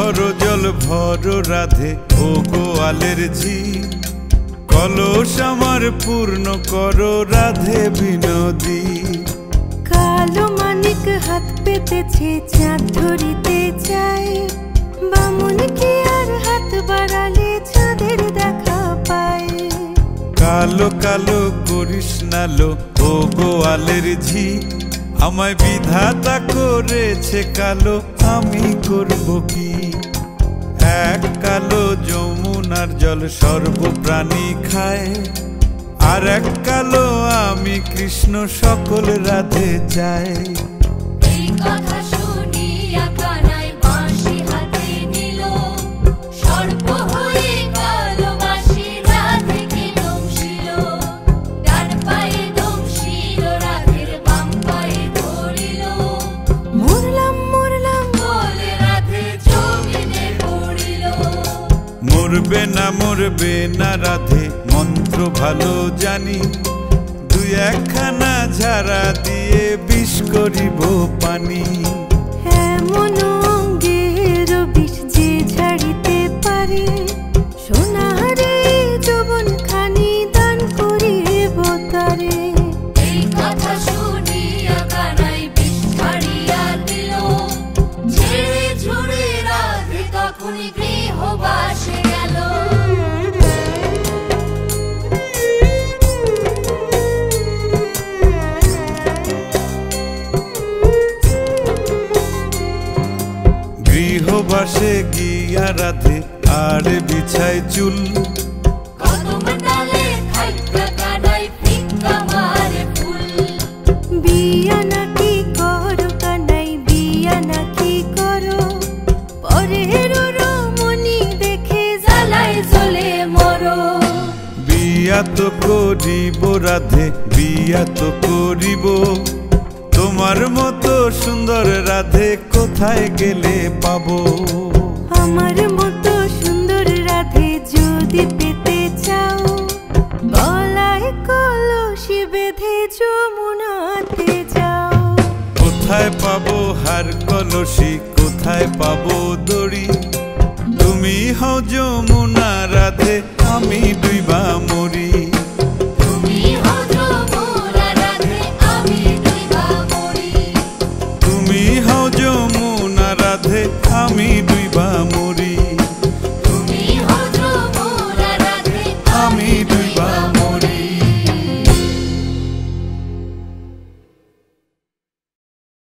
ভরো জল ভরো রাধে ও গোয়ালের ঝি, কলস আমার পূর্ণ করো রাধে বিনোদী। কালো মানিক হাত পেতেছে চাঁদ ধরিতে চায়, বামুন কি আর হাত বাড়ালে চাঁদের দেখা পায়। কালো কালো করিস নালো ও গোয়ালের ঝি, আমায় বিধাতা করেছে কালো, আমি করব কি? এক কালো যমুনার জল সর্বপ্রাণী খায়, আর এক কালো আমি কৃষ্ণ সকল রাধে চাই। এই কথা শুনিয়া কানাই বাঁশি হাতে নিল, সর্প হয়ে কালো বাঁশি রাধেকে দংশিল। ডান পায়ে দংশিল রাধের বাম পায়ে ধরিল, মরলাম মরলাম বলে রাধে জমিনে পড়িল। মরবে না রাধে মন্ত্র ভালো জানি, দুই একখানা ঝাড়া দিয়ে বিষ করিব পানি। এমন অঙ্গের বিষ যে ঝাড়িতে পারে, সোনারে যৌবন খানি দান করিব তারে। এই কথা শুনিয়া কানাই বিষ ছাড়িয়া দিল, ঝেড়ে ঝুড়ে রাধে তখনই গৃহবাসে গেল। গৃহবাসে গিয়া রাধে আর বিছায় চুল, কদম ডালে খাইকা কানাই ফিক্কা মারে ফুল। বিয়া নাকি করো কানাই বিয়া নাকি করো, পরের রমণী দেখে জ্বালায় জ্বলে মরো। বিয়া তো করিব রাধে বিয়া তো করিব, তোমার মতো সুন্দর রাধে কোথায় গেলে পাবো? আমার মতো সুন্দর রাধে যদি পেতে চাও, গলায় কলসি বেঁধে যমুনাতে যাও। কোথায় পাবো হার কলসি, কোথায় পাবো দড়ি? তুমি হও যমুনা রাধে, আমি ডুইবা মরি।